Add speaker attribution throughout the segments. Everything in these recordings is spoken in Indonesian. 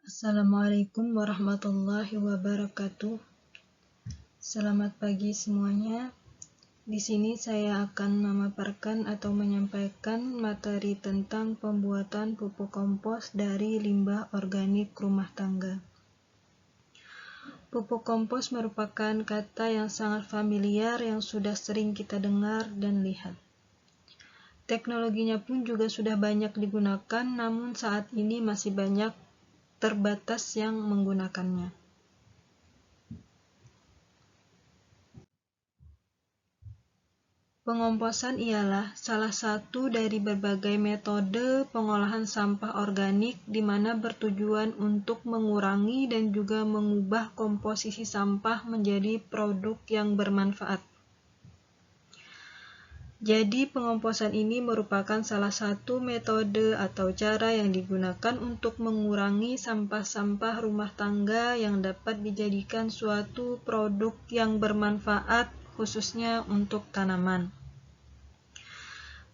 Speaker 1: Assalamualaikum warahmatullahi wabarakatuh. Selamat pagi semuanya. Di sini saya akan memaparkan atau menyampaikan materi tentang pembuatan pupuk kompos dari limbah organik rumah tangga. Pupuk kompos merupakan kata yang sangat familiar yang sudah sering kita dengar dan lihat. Teknologinya pun juga sudah banyak digunakan, namun saat ini masih banyak terbatas yang menggunakannya. Pengomposan ialah salah satu dari berbagai metode pengolahan sampah organik di mana bertujuan untuk mengurangi dan juga mengubah komposisi sampah menjadi produk yang bermanfaat. Jadi pengomposan ini merupakan salah satu metode atau cara yang digunakan untuk mengurangi sampah-sampah rumah tangga yang dapat dijadikan suatu produk yang bermanfaat khususnya untuk tanaman.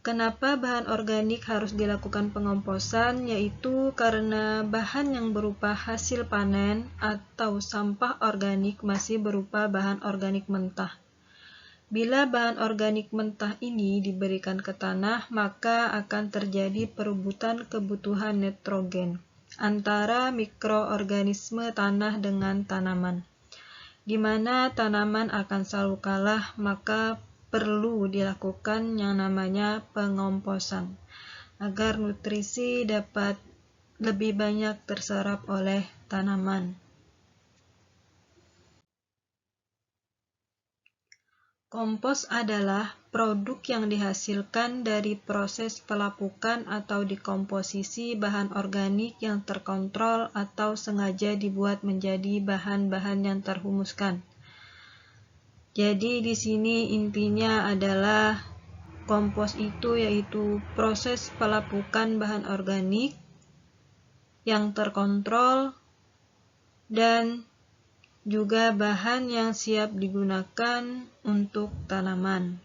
Speaker 1: Kenapa bahan organik harus dilakukan pengomposan? Yaitu karena bahan yang berupa hasil panen atau sampah organik masih berupa bahan organik mentah. Bila bahan organik mentah ini diberikan ke tanah, maka akan terjadi perebutan kebutuhan nitrogen antara mikroorganisme tanah dengan tanaman, di mana tanaman akan selalu kalah, maka perlu dilakukan yang namanya pengomposan agar nutrisi dapat lebih banyak terserap oleh tanaman. Kompos adalah produk yang dihasilkan dari proses pelapukan atau dekomposisi bahan organik yang terkontrol atau sengaja dibuat menjadi bahan-bahan yang terhumuskan. Jadi di sini intinya adalah kompos itu yaitu proses pelapukan bahan organik yang terkontrol dan juga bahan yang siap digunakan untuk tanaman.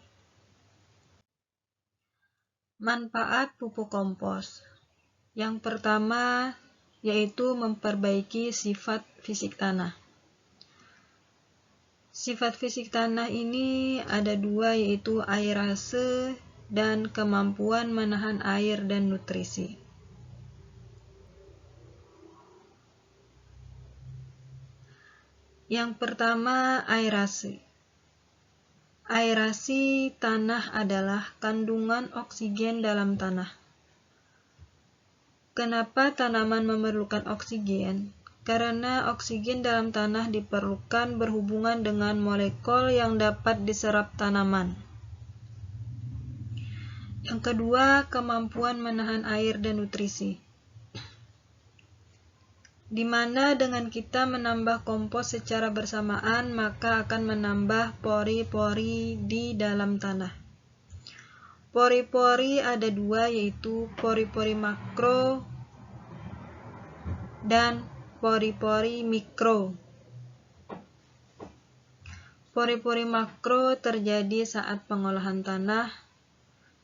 Speaker 1: Manfaat pupuk kompos. Yang pertama yaitu memperbaiki sifat fisik tanah. Sifat fisik tanah ini ada dua, yaitu aerase dan kemampuan menahan air dan nutrisi. Yang pertama, aerasi. Aerasi tanah adalah kandungan oksigen dalam tanah. Kenapa tanaman memerlukan oksigen? Karena oksigen dalam tanah diperlukan berhubungan dengan molekul yang dapat diserap tanaman. Yang kedua, kemampuan menahan air dan nutrisi. Di mana dengan kita menambah kompos secara bersamaan, maka akan menambah pori-pori di dalam tanah. Pori-pori ada dua, yaitu pori-pori makro dan pori-pori mikro. Pori-pori makro terjadi saat pengolahan tanah,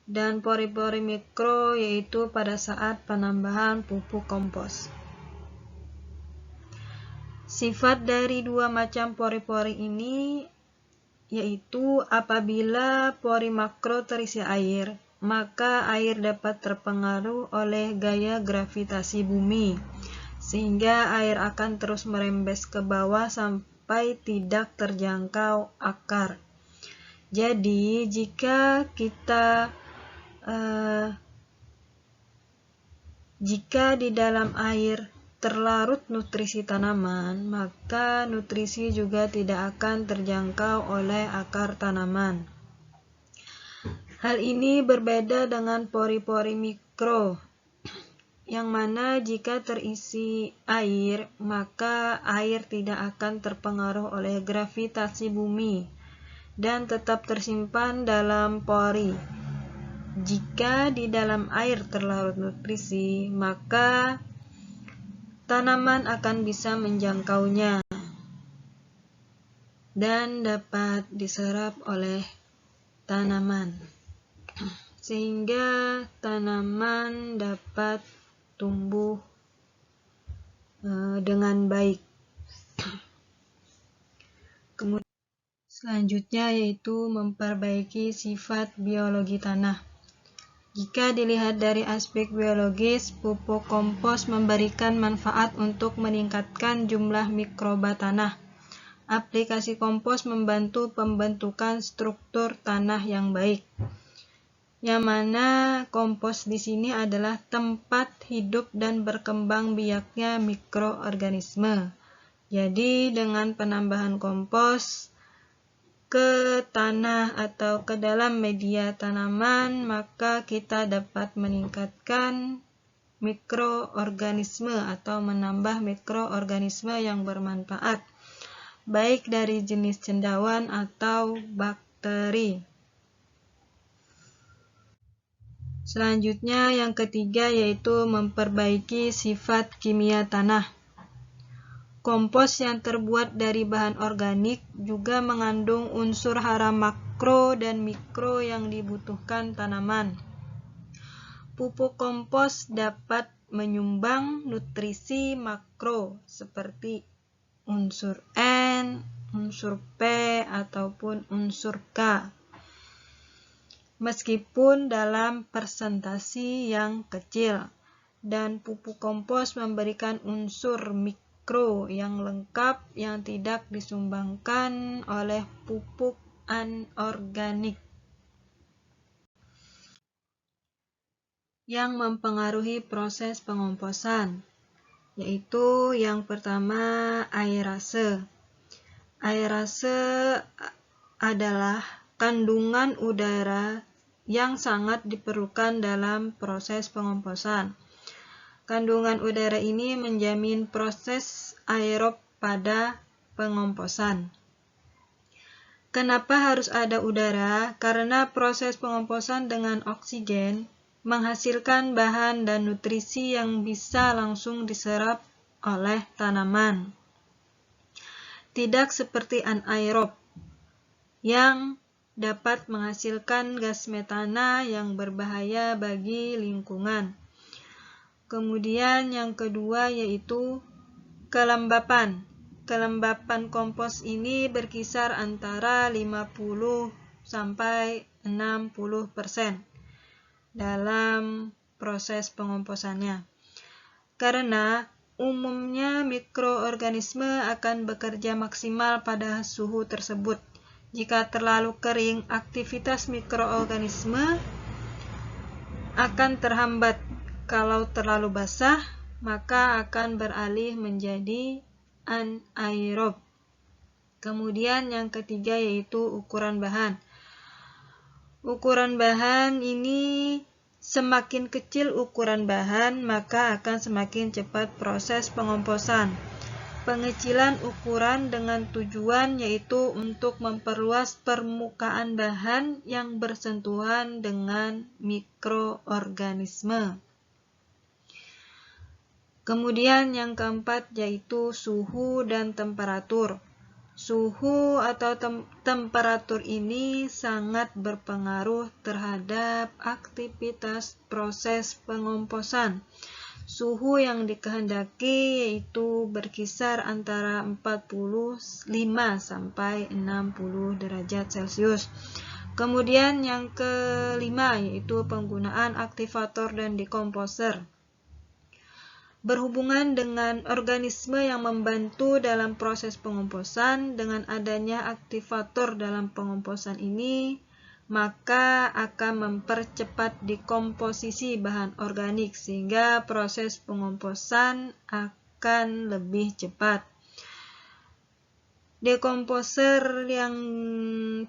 Speaker 1: dan pori-pori mikro yaitu pada saat penambahan pupuk kompos. Sifat dari dua macam pori-pori ini yaitu apabila pori makro terisi air, maka air dapat terpengaruh oleh gaya gravitasi bumi, sehingga air akan terus merembes ke bawah sampai tidak terjangkau akar. Jadi jika di dalam air terlarut nutrisi tanaman, maka nutrisi juga tidak akan terjangkau oleh akar tanaman. Hal ini berbeda dengan pori-pori mikro, yang mana jika terisi air, maka air tidak akan terpengaruh oleh gravitasi bumi dan tetap tersimpan dalam pori. Jika di dalam air terlarut nutrisi, maka tanaman akan bisa menjangkaunya dan dapat diserap oleh tanaman, sehingga tanaman dapat tumbuh dengan baik. Kemudian selanjutnya yaitu memperbaiki sifat biologi tanah. Jika dilihat dari aspek biologis, pupuk kompos memberikan manfaat untuk meningkatkan jumlah mikroba tanah. Aplikasi kompos membantu pembentukan struktur tanah yang baik. Yang mana kompos di sini adalah tempat hidup dan berkembang biaknya mikroorganisme. Jadi dengan penambahan kompos ke tanah atau ke dalam media tanaman, maka kita dapat meningkatkan mikroorganisme atau menambah mikroorganisme yang bermanfaat, baik dari jenis cendawan atau bakteri. Selanjutnya yang ketiga yaitu memperbaiki sifat kimia tanah. Kompos yang terbuat dari bahan organik juga mengandung unsur hara makro dan mikro yang dibutuhkan tanaman. Pupuk kompos dapat menyumbang nutrisi makro seperti unsur N, unsur P, ataupun unsur K, meskipun dalam persentase yang kecil. Dan pupuk kompos memberikan unsur mikro yang lengkap yang tidak disumbangkan oleh pupuk anorganik. Yang mempengaruhi proses pengomposan, yaitu yang pertama aerase. Aerase adalah kandungan udara yang sangat diperlukan dalam proses pengomposan. Kandungan udara ini menjamin proses aerob pada pengomposan. Kenapa harus ada udara? Karena proses pengomposan dengan oksigen menghasilkan bahan dan nutrisi yang bisa langsung diserap oleh tanaman. Tidak seperti anaerob yang dapat menghasilkan gas metana yang berbahaya bagi lingkungan. Kemudian yang kedua yaitu kelembapan. Kelembapan kompos ini berkisar antara 50 sampai 60% dalam proses pengomposannya. Karena umumnya mikroorganisme akan bekerja maksimal pada suhu tersebut. Jika terlalu kering, aktivitas mikroorganisme akan terhambat. Kalau terlalu basah, maka akan beralih menjadi anaerob. Kemudian yang ketiga yaitu ukuran bahan. Ukuran bahan ini semakin kecil ukuran bahan, maka akan semakin cepat proses pengomposan. Pengecilan ukuran dengan tujuan yaitu untuk memperluas permukaan bahan yang bersentuhan dengan mikroorganisme. Kemudian yang keempat yaitu suhu dan temperatur. Suhu atau temperatur ini sangat berpengaruh terhadap aktivitas proses pengomposan. Suhu yang dikehendaki yaitu berkisar antara 45 sampai 60 derajat Celcius. Kemudian yang kelima yaitu penggunaan aktivator dan dekomposer. Berhubungan dengan organisme yang membantu dalam proses pengomposan, dengan adanya aktivator dalam pengomposan ini, maka akan mempercepat dekomposisi bahan organik sehingga proses pengomposan akan lebih cepat. Dekomposer yang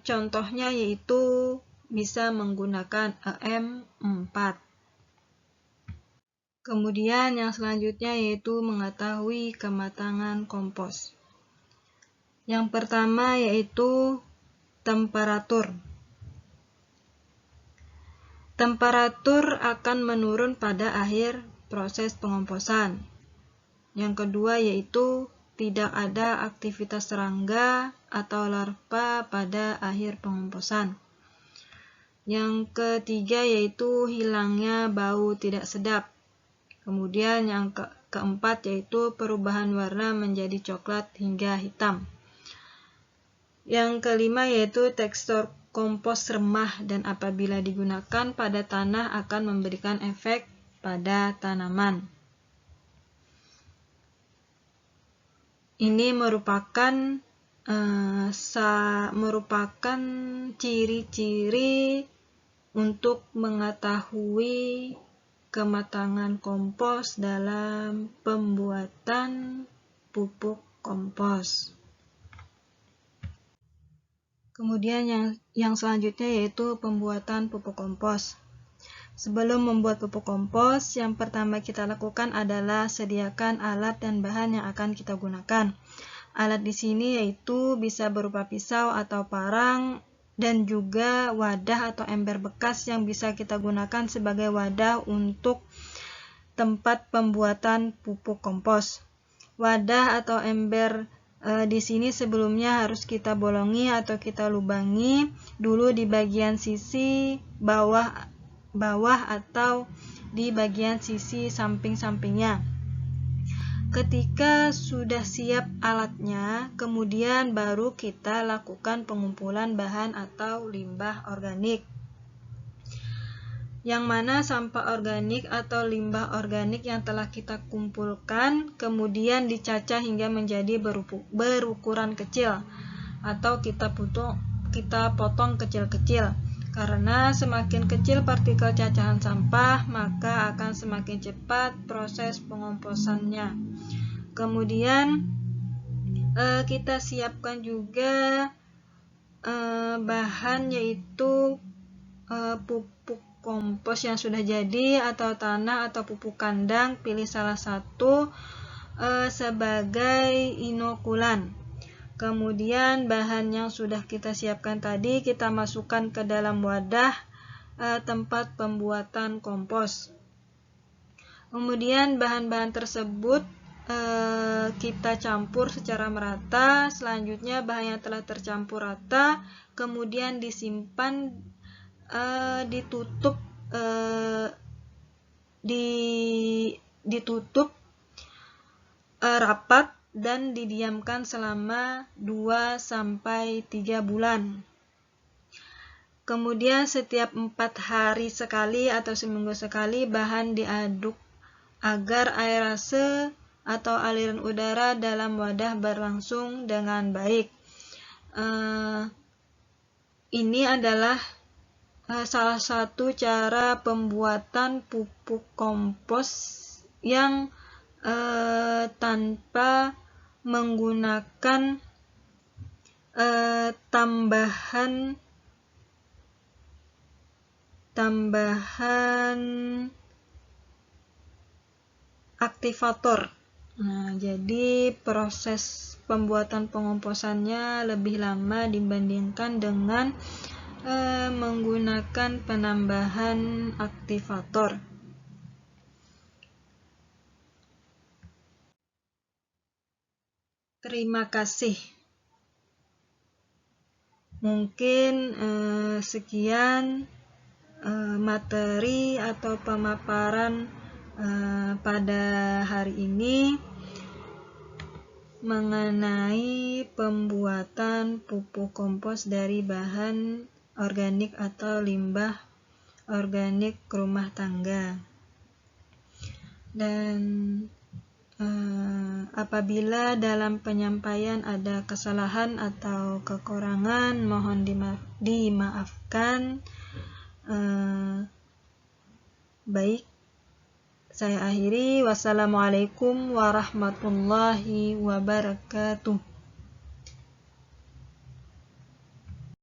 Speaker 1: contohnya yaitu bisa menggunakan EM4. Kemudian yang selanjutnya yaitu mengetahui kematangan kompos. Yang pertama yaitu temperatur. Temperatur akan menurun pada akhir proses pengomposan. Yang kedua yaitu tidak ada aktivitas serangga atau larva pada akhir pengomposan. Yang ketiga yaitu hilangnya bau tidak sedap. Kemudian yang keempat yaitu perubahan warna menjadi coklat hingga hitam. Yang kelima yaitu tekstur kompos remah dan apabila digunakan pada tanah akan memberikan efek pada tanaman. Ini merupakan ciri-ciri untuk mengetahui kematangan kompos dalam pembuatan pupuk kompos. Kemudian yang selanjutnya yaitu pembuatan pupuk kompos. Sebelum membuat pupuk kompos, yang pertama kita lakukan adalah sediakan alat dan bahan yang akan kita gunakan. Alat di sini yaitu bisa berupa pisau atau parang dan juga wadah atau ember bekas yang bisa kita gunakan sebagai wadah untuk tempat pembuatan pupuk kompos. Wadah atau ember di sini sebelumnya harus kita bolongi atau kita lubangi dulu di bagian sisi bawah atau di bagian sisi samping-sampingnya. Ketika sudah siap alatnya, kemudian baru kita lakukan pengumpulan bahan atau limbah organik. Yang mana sampah organik atau limbah organik yang telah kita kumpulkan kemudian dicacah hingga menjadi berukuran kecil atau kita potong kecil-kecil. Karena semakin kecil partikel cacahan sampah, maka akan semakin cepat proses pengomposannya. Kemudian kita siapkan juga bahan yaitu pupuk kompos yang sudah jadi atau tanah atau pupuk kandang, pilih salah satu sebagai inokulan. Kemudian bahan yang sudah kita siapkan tadi kita masukkan ke dalam wadah tempat pembuatan kompos. Kemudian bahan-bahan tersebut kita campur secara merata. Selanjutnya bahan yang telah tercampur rata kemudian disimpan ditutup rapat dan didiamkan selama 2-3 bulan. Kemudian setiap 4 hari sekali atau seminggu sekali bahan diaduk agar aerase atau aliran udara dalam wadah berlangsung dengan baik. Ini adalah salah satu cara pembuatan pupuk kompos yang tanpa menggunakan tambahan aktivator. Nah, jadi proses pembuatan pengomposannya lebih lama dibandingkan dengan menggunakan penambahan aktivator. Terima kasih. Mungkin sekian materi atau pemaparan pada hari ini mengenai pembuatan pupuk kompos dari bahan organik atau limbah organik rumah tangga. Dan apabila dalam penyampaian ada kesalahan atau kekurangan, mohon dimaafkan. Baik, saya akhiri. Wassalamualaikum warahmatullahi wabarakatuh.